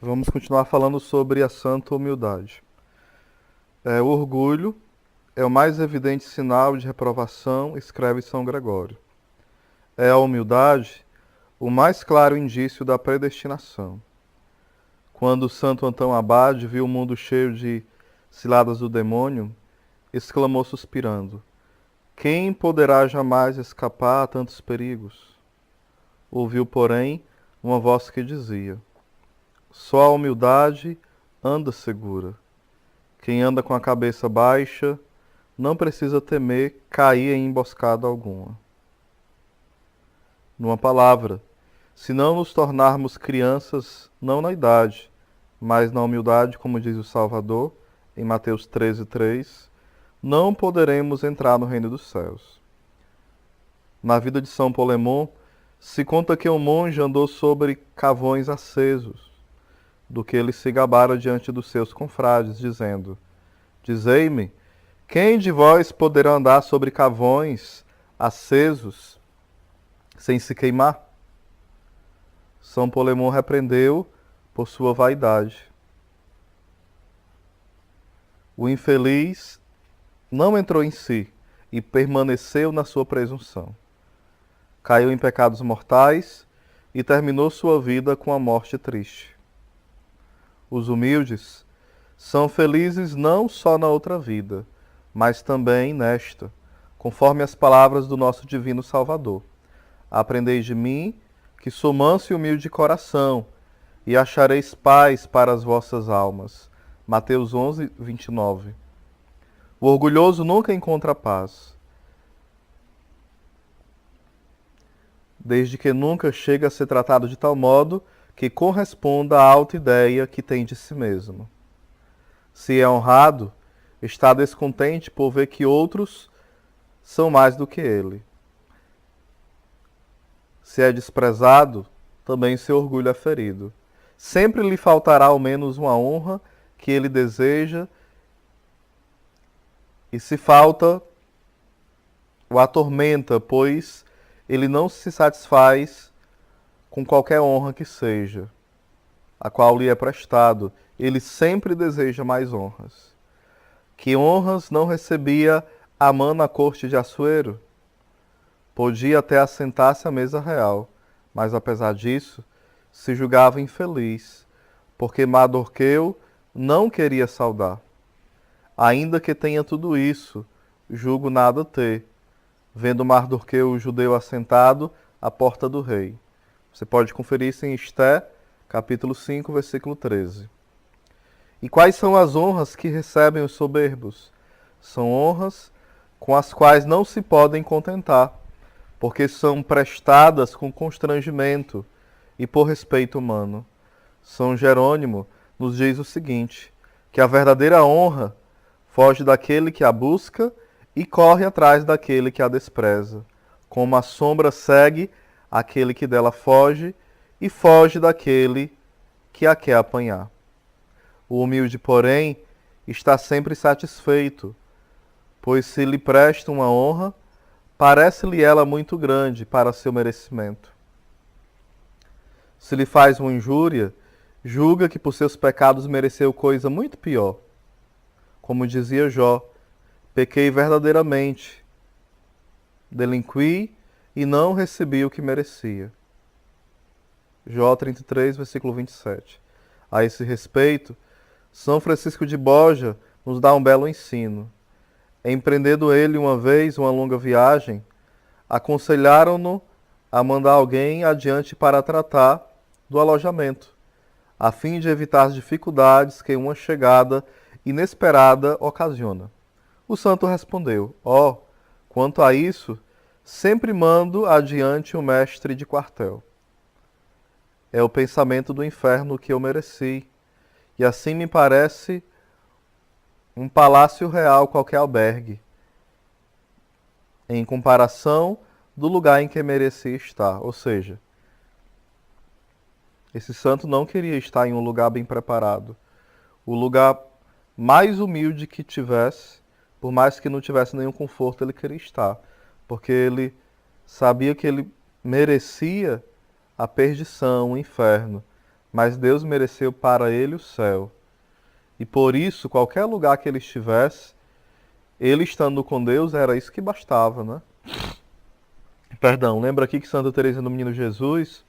Vamos continuar falando sobre a santa humildade. O orgulho é o mais evidente sinal de reprovação, escreve São Gregório. É a humildade o mais claro indício da predestinação. Quando o santo Antão Abade viu o mundo cheio de ciladas do demônio, exclamou suspirando: quem poderá jamais escapar a tantos perigos? Ouviu, porém, uma voz que dizia: só a humildade anda segura. Quem anda com a cabeça baixa não precisa temer cair em emboscada alguma. Numa palavra, se não nos tornarmos crianças, não na idade, mas na humildade, como diz o Salvador, em Mateus 13:3, não poderemos entrar no reino dos céus. Na vida de São Polemon, se conta que um monge andou sobre cavões acesos, do que ele se gabara diante dos seus confrades, dizendo: dizei-me, quem de vós poderá andar sobre cavões acesos sem se queimar? São Polemon repreendeu por sua vaidade. O infeliz não entrou em si e permaneceu na sua presunção. Caiu em pecados mortais e terminou sua vida com a morte triste. Os humildes são felizes não só na outra vida, mas também nesta, conforme as palavras do nosso divino Salvador. Aprendei de mim, que sou manso e humilde de coração, e achareis paz para as vossas almas. Mateus 11:29. O orgulhoso nunca encontra paz, desde que nunca chega a ser tratado de tal modo que corresponda à alta ideia que tem de si mesmo. Se é honrado, está descontente por ver que outros são mais do que ele. Se é desprezado, também seu orgulho é ferido. Sempre lhe faltará ao menos uma honra que ele deseja, e se falta, o atormenta, pois ele não se satisfaz com qualquer honra que seja, a qual lhe é prestado. Ele sempre deseja mais honras. Que honras não recebia Amã na corte de Assuero? Podia até assentar-se à mesa real, mas apesar disso, se julgava infeliz, porque Mardoqueu não queria saudar. Ainda que tenha tudo isso, julgo nada ter, vendo Mardoqueu o judeu assentado à porta do rei. Você pode conferir isso em Esté, capítulo 5, versículo 13. E quais são as honras que recebem os soberbos? São honras com as quais não se podem contentar, porque são prestadas com constrangimento e por respeito humano. São Jerônimo nos diz o seguinte, que a verdadeira honra foge daquele que a busca e corre atrás daquele que a despreza, como a sombra segue aquele que dela foge e foge daquele que a quer apanhar. O humilde, porém, está sempre satisfeito, pois se lhe presta uma honra, parece-lhe ela muito grande para seu merecimento. Se lhe faz uma injúria, julga que por seus pecados mereceu coisa muito pior. Como dizia Jó, pequei verdadeiramente, delinqui e não recebi o que merecia. Jó 33, versículo 27. A esse respeito, São Francisco de Borja nos dá um belo ensino. Empreendendo ele uma vez uma longa viagem, aconselharam-no a mandar alguém adiante para tratar do alojamento, a fim de evitar as dificuldades que uma chegada inesperada ocasiona. O santo respondeu: quanto a isso, sempre mando adiante o mestre de quartel. É o pensamento do inferno que eu mereci, e assim me parece um palácio real qualquer albergue, em comparação do lugar em que merecia estar. Ou seja, esse santo não queria estar em um lugar bem preparado. O lugar mais humilde que tivesse, por mais que não tivesse nenhum conforto, ele queria estar. Porque ele sabia que ele merecia a perdição, o inferno. mas Deus mereceu para ele o céu. E por isso, qualquer lugar que ele estivesse, ele estando com Deus, era isso que bastava, né? Perdão, lembra aqui que Santa Teresa do Menino Jesus,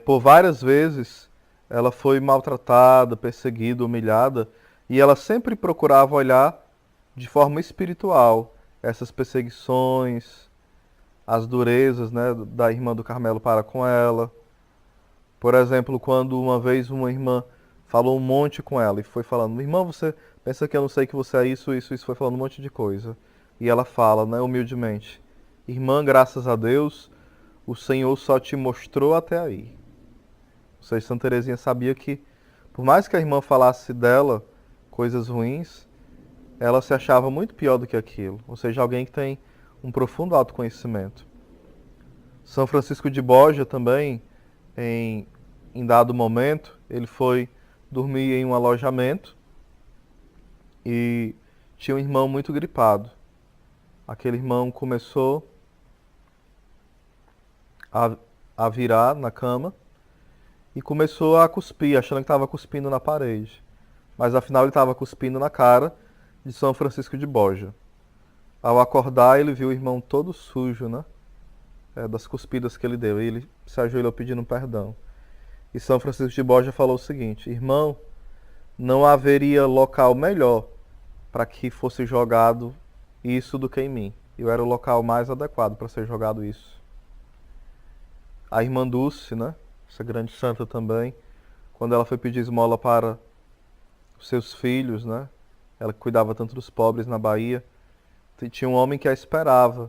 por várias vezes, ela foi maltratada, perseguida, humilhada, e ela sempre procurava olhar de forma espiritual essas perseguições, as durezas, né, da irmã do Carmelo para com ela. Por exemplo, quando uma vez uma irmã falou um monte com ela e foi falando, irmã, você pensa que eu não sei que você é isso, isso, isso, foi falando um monte de coisa. E ela fala, né, humildemente, irmã, graças a Deus, o Senhor só te mostrou até aí. Ou seja, Santa Teresinha sabia que, por mais que a irmã falasse dela coisas ruins, ela se achava muito pior do que aquilo. Ou seja, alguém que tem um profundo autoconhecimento. São Francisco de Borja também, em dado momento, ele foi dormir em um alojamento e tinha um irmão muito gripado. Aquele irmão começou a, a virar na cama e começou a cuspir, achando que estava cuspindo na parede. Mas afinal ele estava cuspindo na cara de São Francisco de Borja. Ao acordar, ele viu o irmão todo sujo, né? Das cuspidas que ele deu. E ele se ajoelhou pedindo perdão. E São Francisco de Borja falou o seguinte: irmão, não haveria local melhor para que fosse jogado isso do que em mim. Eu era o local mais adequado para ser jogado isso. A irmã Dulce, né? Essa grande santa também, quando ela foi pedir esmola para os seus filhos, né? Ela que cuidava tanto dos pobres na Bahia, tinha um homem que a esperava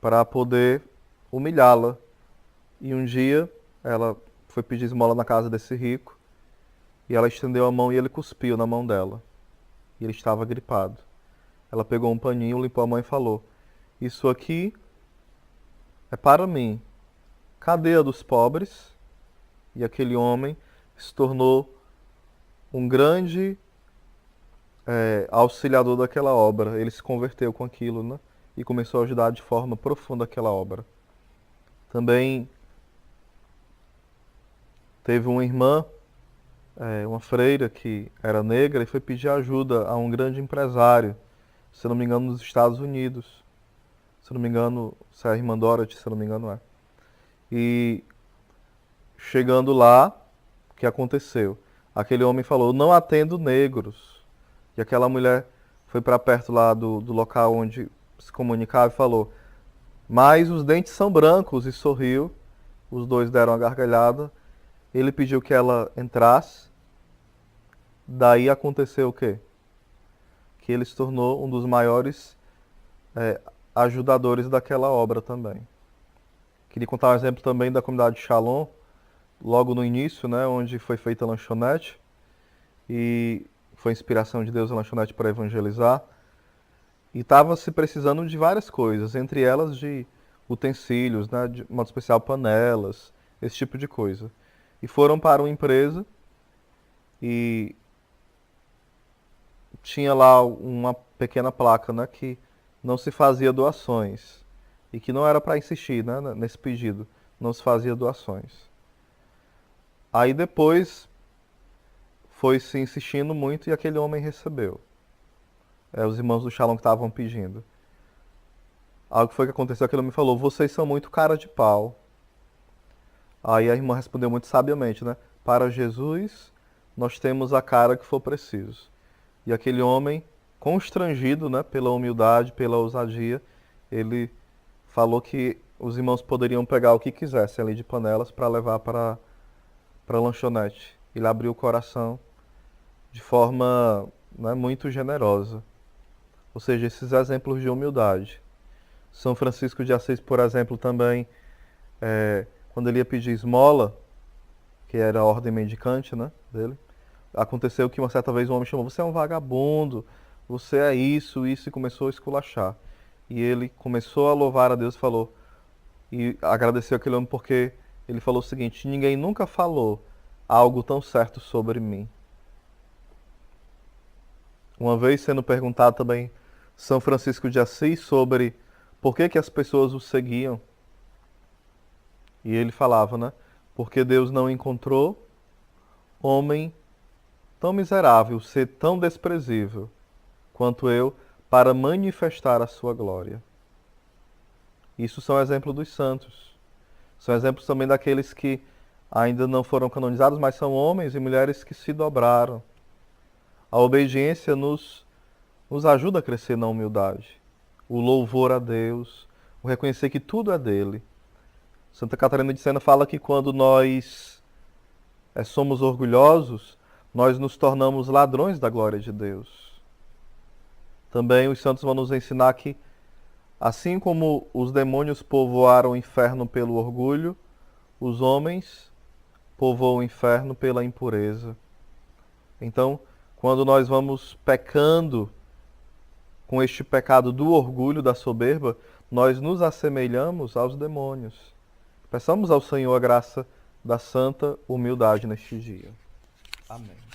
para poder humilhá-la. E um dia ela foi pedir esmola na casa desse rico e ela estendeu a mão e ele cuspiu na mão dela. E ele estava gripado. Ela pegou um paninho, limpou a mão e falou: isso aqui é para mim. Cadê a dos pobres? E aquele homem se tornou um grande auxiliador daquela obra. Ele se converteu com aquilo, né? E começou a ajudar de forma profunda aquela obra. Também teve uma irmã, uma freira que era negra e foi pedir ajuda a um grande empresário, se não me engano, nos Estados Unidos. Se não me engano, se é a irmã Dorothy, se não me engano é. E chegando lá, o que aconteceu? Aquele homem falou, não atendo negros. E aquela mulher foi para perto lá do local onde se comunicava e falou, mas os dentes são brancos, e sorriu. Os dois deram uma gargalhada. Ele pediu que ela entrasse. Daí aconteceu o quê? Que ele se tornou um dos maiores ajudadores daquela obra também. Queria contar um exemplo também da comunidade de Shalom, logo no início, né, onde foi feita a lanchonete, e foi inspiração de Deus a lanchonete para evangelizar, e estava se precisando de várias coisas, entre elas de utensílios, né, de modo especial panelas, esse tipo de coisa. E foram para uma empresa e tinha lá uma pequena placa, né, que não se fazia doações e que não era para insistir, né, nesse pedido, não se fazia doações. Aí depois foi se insistindo muito e aquele homem recebeu. Os irmãos do Shalom que estavam pedindo. Algo que foi que aconteceu, aquele homem falou, vocês são muito cara de pau. Aí a irmã respondeu muito sabiamente, né? Para Jesus, nós temos a cara que for preciso. E aquele homem, constrangido, né, pela humildade, pela ousadia, ele falou que os irmãos poderiam pegar o que quisessem ali de panelas para levar para a lanchonete. Ele abriu o coração de forma, né, muito generosa. Ou seja, esses exemplos de humildade. São Francisco de Assis, por exemplo, também, quando ele ia pedir esmola, que era a ordem mendicante, né, dele, aconteceu que uma certa vez um homem chamou, você é um vagabundo, você é isso, isso, e começou a esculachar. E ele começou a louvar a Deus, falou, e agradeceu aquele homem porque ele falou o seguinte, ninguém nunca falou algo tão certo sobre mim. Uma vez sendo perguntado também São Francisco de Assis sobre por que as pessoas o seguiam, e ele falava, né? porque Deus não encontrou homem tão miserável, ser tão desprezível quanto eu, para manifestar a sua glória. Isso são exemplos dos santos. São exemplos também daqueles que ainda não foram canonizados, mas são homens e mulheres que se dobraram. A obediência nos ajuda a crescer na humildade. O louvor a Deus, o reconhecer que tudo é dele. Santa Catarina de Sena fala que quando nós somos orgulhosos, nós nos tornamos ladrões da glória de Deus. Também os santos vão nos ensinar que, assim como os demônios povoaram o inferno pelo orgulho, os homens povoam o inferno pela impureza. Então, quando nós vamos pecando com este pecado do orgulho, da soberba, nós nos assemelhamos aos demônios. Peçamos ao Senhor a graça da santa humildade neste dia. Amém.